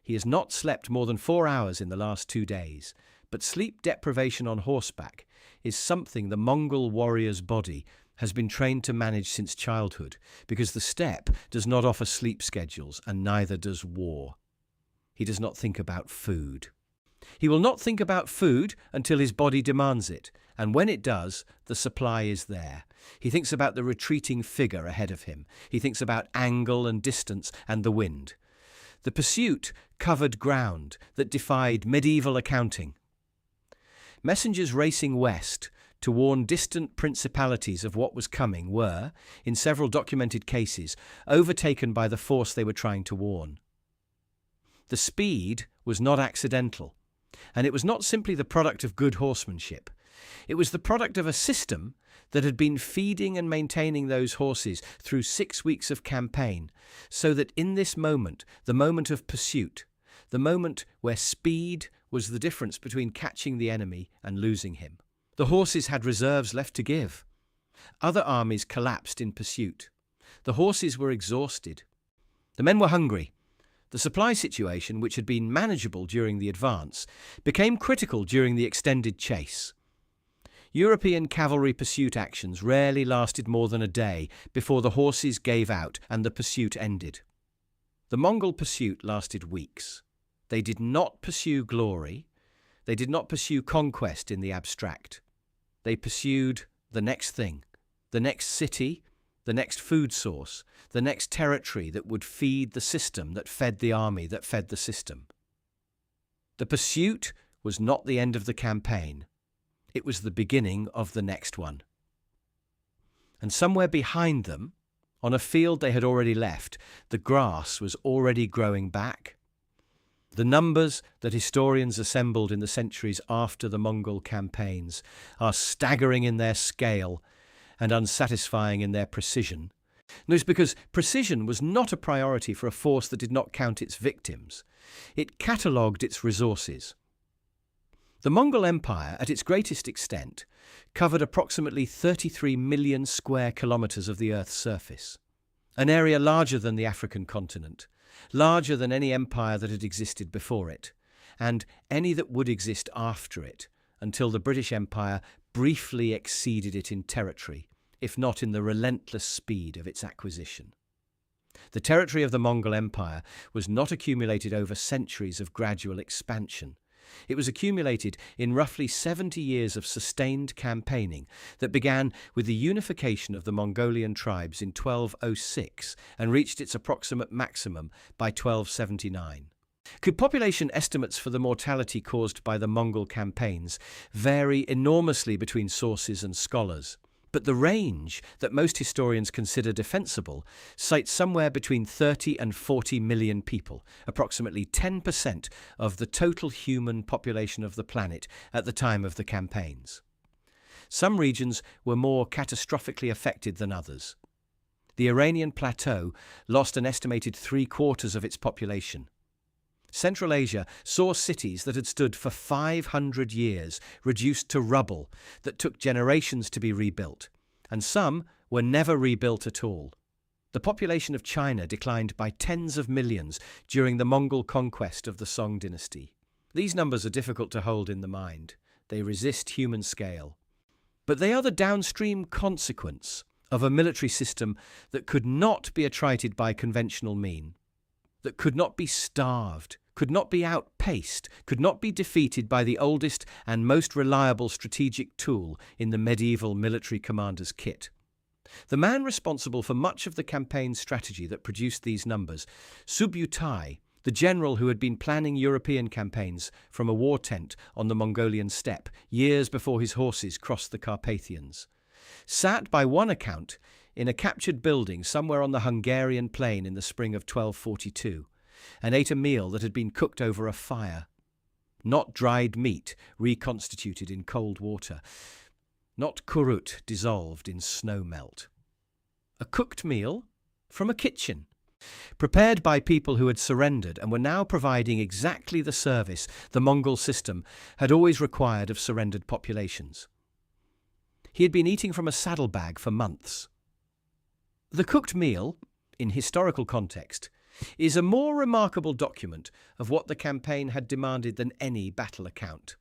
[SPEAKER 1] He has not slept more than 4 hours in the last 2 days, but sleep deprivation on horseback is something the Mongol warrior's body has been trained to manage since childhood, because the steppe does not offer sleep schedules, and neither does war. He does not think about food. He will not think about food until his body demands it, and when it does, the supply is there. He thinks about the retreating figure ahead of him. He thinks about angle and distance and the wind. The pursuit covered ground that defied medieval accounting. Messengers racing west to warn distant principalities of what was coming were, in several documented cases, overtaken by the force they were trying to warn. The speed was not accidental, and it was not simply the product of good horsemanship. It was the product of a system that had been feeding and maintaining those horses through 6 weeks of campaign, so that in this moment, the moment of pursuit, the moment where speed was the difference between catching the enemy and losing him, the horses had reserves left to give. Other armies collapsed in pursuit. The horses were exhausted. The men were hungry. The supply situation, which had been manageable during the advance, became critical during the extended chase. European cavalry pursuit actions rarely lasted more than a day before the horses gave out and the pursuit ended. The Mongol pursuit lasted weeks. They did not pursue glory. They did not pursue conquest in the abstract. They pursued the next thing, the next city, the next food source, the next territory that would feed the system that fed the army that fed the system. The pursuit was not the end of the campaign. It was the beginning of the next one. And somewhere behind them, on a field they had already left, the grass was already growing back. The numbers that historians assembled in the centuries after the Mongol campaigns are staggering in their scale and unsatisfying in their precision. And it's because precision was not a priority for a force that did not count its victims. It catalogued its resources. The Mongol Empire, at its greatest extent, covered approximately 33 million square kilometers of the Earth's surface, an area larger than the African continent, larger than any empire that had existed before it, and any that would exist after it, until the British Empire briefly exceeded it in territory, if not in the relentless speed of its acquisition. The territory of the Mongol Empire was not accumulated over centuries of gradual expansion. It was accumulated in roughly 70 years of sustained campaigning that began with the unification of the Mongolian tribes in 1206 and reached its approximate maximum by 1279. Could population estimates for the mortality caused by the Mongol campaigns vary enormously between sources and scholars, but the range that most historians consider defensible cites somewhere between 30 and 40 million people, approximately 10% of the total human population of the planet at the time of the campaigns. Some regions were more catastrophically affected than others. The Iranian plateau lost an estimated 3/4 of its population. Central Asia saw cities that had stood for 500 years reduced to rubble that took generations to be rebuilt, and some were never rebuilt at all. The population of China declined by tens of millions during the Mongol conquest of the Song dynasty. These numbers are difficult to hold in the mind. They resist human scale. But they are the downstream consequence of a military system that could not be attrited by conventional means, that could not be starved, could not be outpaced, could not be defeated by the oldest and most reliable strategic tool in the medieval military commander's kit. The man responsible for much of the campaign strategy that produced these numbers, Subutai, the general who had been planning European campaigns from a war tent on the Mongolian steppe years before his horses crossed the Carpathians, sat by one account in a captured building somewhere on the Hungarian plain in the spring of 1242, and ate a meal that had been cooked over a fire. Not dried meat reconstituted in cold water, not kurut dissolved in snow melt. A cooked meal from a kitchen, prepared by people who had surrendered and were now providing exactly the service the Mongol system had always required of surrendered populations. He had been eating from a saddlebag for months. The cooked meal, in historical context, is a more remarkable document of what the campaign had demanded than any battle account.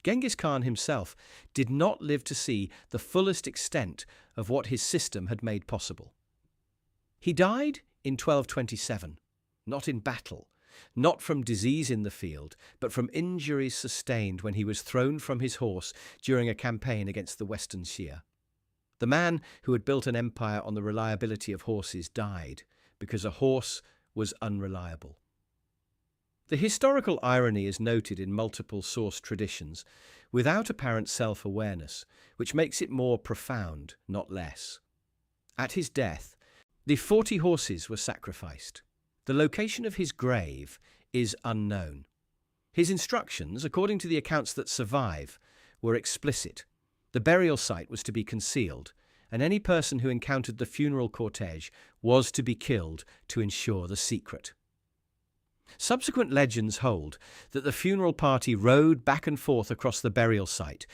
[SPEAKER 1] Genghis Khan himself did not live to see the fullest extent of what his system had made possible. He died in 1227, not in battle, not from disease in the field, but from injuries sustained when he was thrown from his horse during a campaign against the Western Shia. The man who had built an empire on the reliability of horses died because a horse was unreliable. The historical irony is noted in multiple source traditions without apparent self-awareness, which makes it more profound, not less. At his death, the 40 horses were sacrificed. The location of his grave is unknown. His instructions, according to the accounts that survive, were explicit. The burial site was to be concealed, and any person who encountered the funeral cortege was to be killed to ensure the secret. Subsequent legends hold that the funeral party rode back and forth across the burial site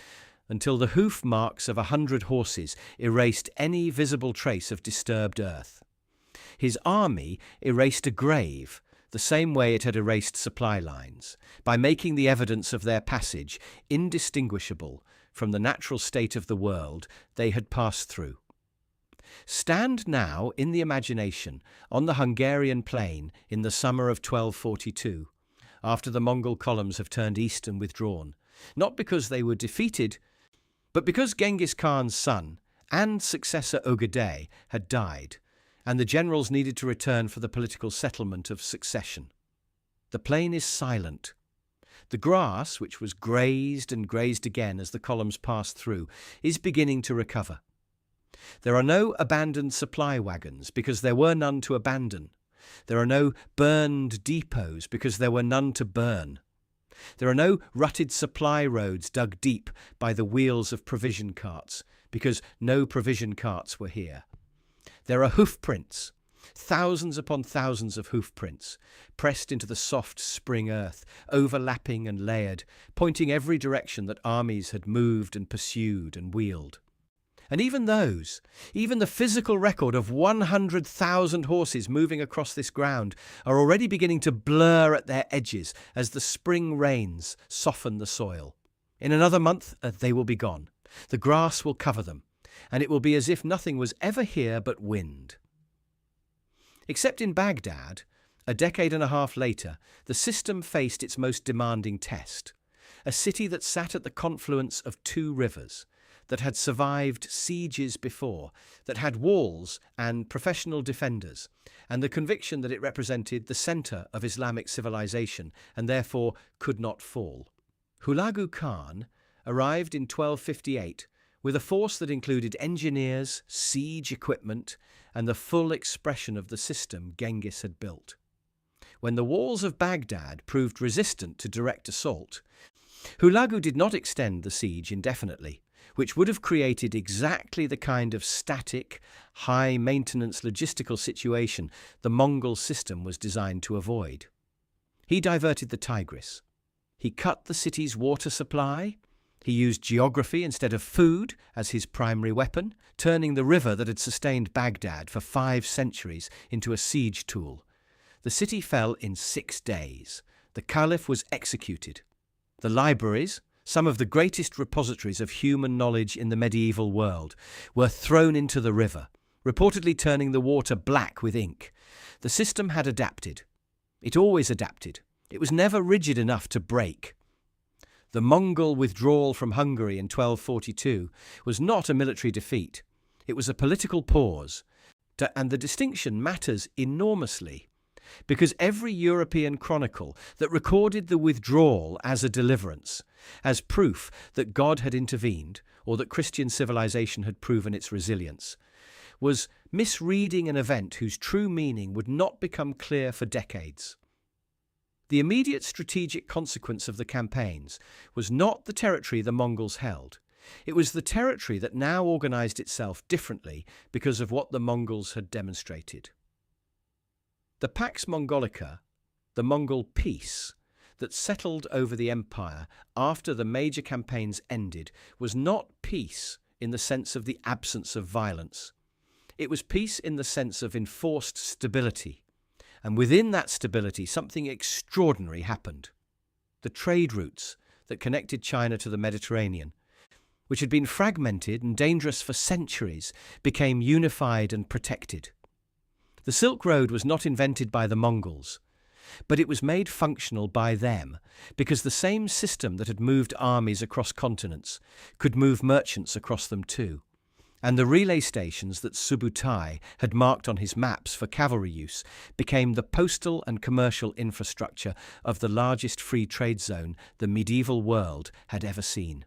[SPEAKER 1] until the hoof marks of 100 horses erased any visible trace of disturbed earth. His army erased a grave the same way it had erased supply lines, by making the evidence of their passage indistinguishable from the natural state of the world they had passed through. Stand now in the imagination on the Hungarian plain in the summer of 1242, after the Mongol columns have turned east and withdrawn, not because they were defeated, but because Genghis Khan's son and successor Ögedei had died, and the generals needed to return for the political settlement of succession. The plain is silent. The grass, which was grazed and grazed again as the columns passed through, is beginning to recover. There are no abandoned supply wagons because there were none to abandon. There are no burned depots because there were none to burn. There are no rutted supply roads dug deep by the wheels of provision carts because no provision carts were here. There are hoofprints, thousands upon thousands of hoofprints, pressed into the soft spring earth, overlapping and layered, pointing every direction that armies had moved and pursued and wheeled. And even those, even the physical record of 100,000 horses moving across this ground, are already beginning to blur at their edges as the spring rains soften the soil. In another month, they will be gone. The grass will cover them, and it will be as if nothing was ever here but wind. Except in Baghdad, a decade and a half later, the system faced its most demanding test. A city that sat at the confluence of two rivers, that had survived sieges before, that had walls and professional defenders, and the conviction that it represented the centre of Islamic civilization and therefore could not fall. Hulagu Khan arrived in 1258 with a force that included engineers, siege equipment, and the full expression of the system Genghis had built. When the walls of Baghdad proved resistant to direct assault, Hulagu did not extend the siege indefinitely, which would have created exactly the kind of static, high-maintenance logistical situation the Mongol system was designed to avoid. He diverted the Tigris. He cut the city's water supply. He used geography instead of food as his primary weapon, turning the river that had sustained Baghdad for 5 centuries into a siege tool. The city fell in 6 days. The Caliph was executed. The libraries, some of the greatest repositories of human knowledge in the medieval world, were thrown into the river, reportedly turning the water black with ink. The system had adapted. It always adapted. It was never rigid enough to break. The Mongol withdrawal from Hungary in 1242 was not a military defeat. It was a political pause. And the distinction matters enormously, because every European chronicle that recorded the withdrawal as a deliverance, as proof that God had intervened or that Christian civilization had proven its resilience, was misreading an event whose true meaning would not become clear for decades. The immediate strategic consequence of the campaigns was not the territory the Mongols held. It was the territory that now organized itself differently because of what the Mongols had demonstrated. The Pax Mongolica, the Mongol peace, that settled over the empire after the major campaigns ended, was not peace in the sense of the absence of violence. It was peace in the sense of enforced stability. And within that stability, something extraordinary happened. The trade routes, that connected China to the Mediterranean, which had been fragmented and dangerous for centuries, became unified and protected. The Silk Road was not invented by the Mongols, but it was made functional by them because the same system that had moved armies across continents could move merchants across them too. And the relay stations that Subutai had marked on his maps for cavalry use became the postal and commercial infrastructure of the largest free trade zone the medieval world had ever seen.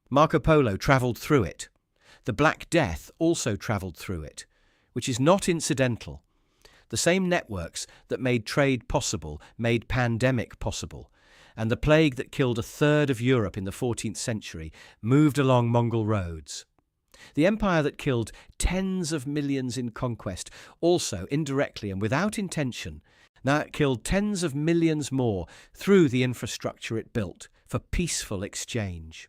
[SPEAKER 1] Marco Polo travelled through it. The Black Death also travelled through it, which is not incidental. The same networks that made trade possible made pandemic possible, and the plague that killed a third of Europe in the 14th century moved along Mongol roads. The empire that killed tens of millions in conquest also, indirectly and without intention, now it killed tens of millions more through the infrastructure it built for peaceful exchange.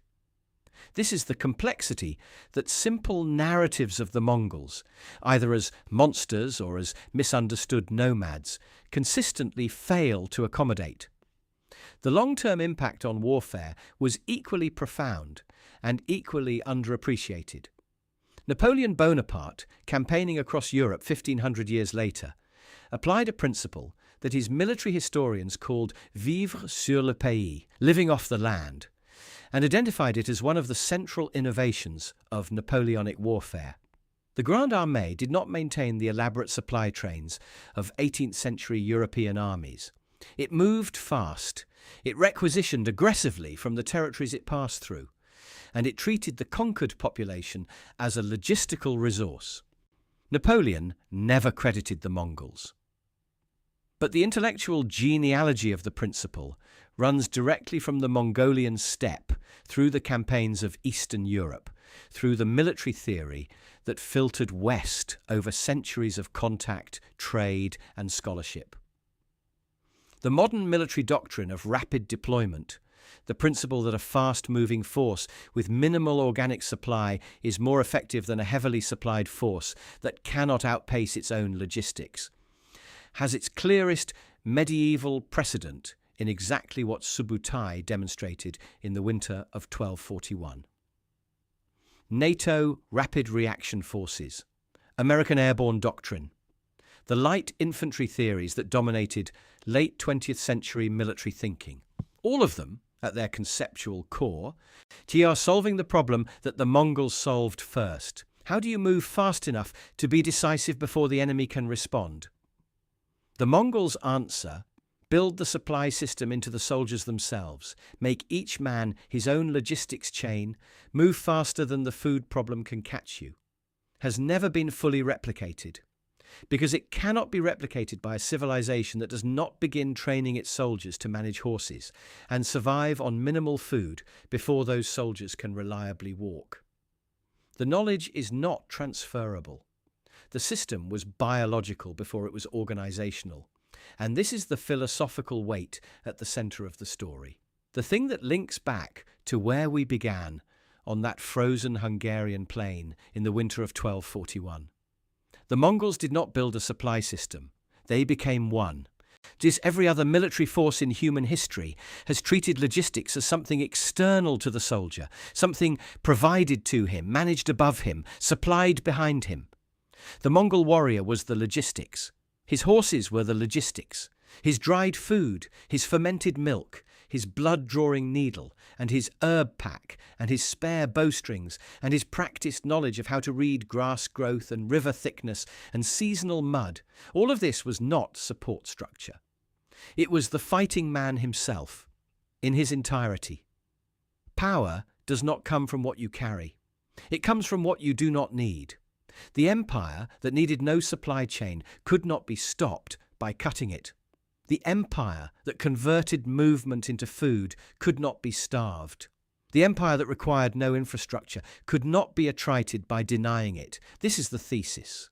[SPEAKER 1] This is the complexity that simple narratives of the Mongols, either as monsters or as misunderstood nomads, consistently fail to accommodate. The long-term impact on warfare was equally profound and equally underappreciated. Napoleon Bonaparte, campaigning across Europe 1500 years later, applied a principle that his military historians called vivre sur le pays, living off the land, and identified it as one of the central innovations of Napoleonic warfare. The Grande Armée did not maintain the elaborate supply trains of 18th century European armies. It moved fast, it requisitioned aggressively from the territories it passed through, and it treated the conquered population as a logistical resource. Napoleon never credited the Mongols. But the intellectual genealogy of the principle runs directly from the Mongolian steppe through the campaigns of Eastern Europe, through the military theory that filtered west over centuries of contact, trade, and scholarship. The modern military doctrine of rapid deployment, the principle that a fast-moving force with minimal organic supply is more effective than a heavily supplied force that cannot outpace its own logistics, has its clearest medieval precedent in exactly what Subutai demonstrated in the winter of 1241. NATO Rapid Reaction Forces, American Airborne Doctrine, the light infantry theories that dominated late 20th century military thinking, all of them, at their conceptual core, are solving the problem that the Mongols solved first. How do you move fast enough to be decisive before the enemy can respond? The Mongols' answer: build the supply system into the soldiers themselves, make each man his own logistics chain, move faster than the food problem can catch you, has never been fully replicated. Because it cannot be replicated by a civilization that does not begin training its soldiers to manage horses and survive on minimal food before those soldiers can reliably walk. The knowledge is not transferable. The system was biological before it was organizational, and this is the philosophical weight at the center of the story. The thing that links back to where we began on that frozen Hungarian plain in the winter of 1241. The Mongols did not build a supply system. They became one. Just every other military force in human history has treated logistics as something external to the soldier, something provided to him, managed above him, supplied behind him. The Mongol warrior was the logistics. His horses were the logistics. His dried food, his fermented milk, his blood-drawing needle, and his herb pack, and his spare bowstrings, and his practiced knowledge of how to read grass growth and river thickness and seasonal mud, all of this was not support structure. It was the fighting man himself, in his entirety. Power does not come from what you carry. It comes from what you do not need. The empire that needed no supply chain could not be stopped by cutting it. The empire that converted movement into food could not be starved. The empire that required no infrastructure could not be attrited by denying it. This is the thesis.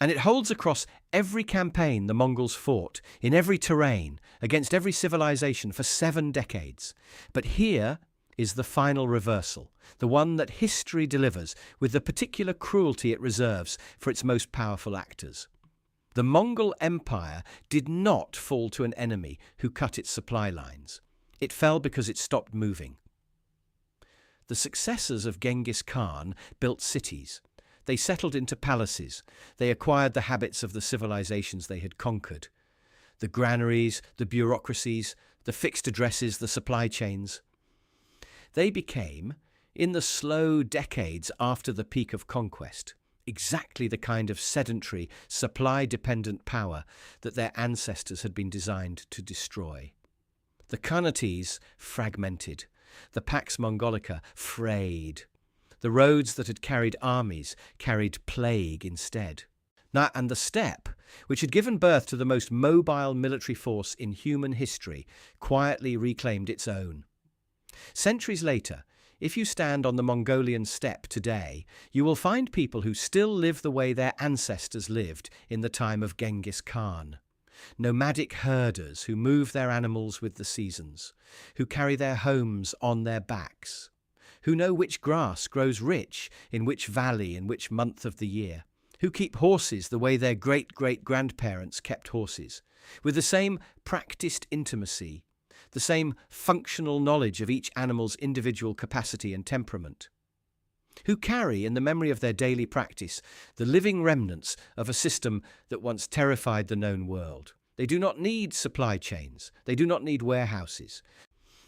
[SPEAKER 1] And it holds across every campaign the Mongols fought, in every terrain, against every civilization for 7 decades. But here is the final reversal, the one that history delivers with the particular cruelty it reserves for its most powerful actors. The Mongol Empire did not fall to an enemy who cut its supply lines. It fell because it stopped moving. The successors of Genghis Khan built cities. They settled into palaces. They acquired the habits of the civilizations they had conquered. The granaries, the bureaucracies, the fixed addresses, the supply chains. They became, in the slow decades after the peak of conquest, exactly the kind of sedentary, supply-dependent power that their ancestors had been designed to destroy. The Khanates fragmented, the Pax Mongolica frayed. The roads that had carried armies carried plague instead. And the steppe, which had given birth to the most mobile military force in human history, quietly reclaimed its own. Centuries later, if you stand on the Mongolian steppe today, you will find people who still live the way their ancestors lived in the time of Genghis Khan. Nomadic herders who move their animals with the seasons, who carry their homes on their backs, who know which grass grows rich in which valley in which month of the year, who keep horses the way their great-great-grandparents kept horses, with the same practiced intimacy, the same functional knowledge of each animal's individual capacity and temperament, who carry in the memory of their daily practice the living remnants of a system that once terrified the known world. They do not need supply chains. They do not need warehouses.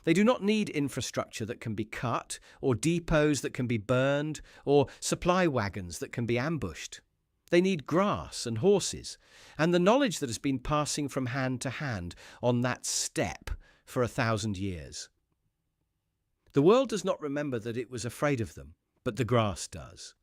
[SPEAKER 1] They do not need infrastructure that can be cut, or depots that can be burned, or supply wagons that can be ambushed. They need grass and horses, and the knowledge that has been passing from hand to hand on that steppe for 1,000 years. The world does not remember that it was afraid of them, but the grass does.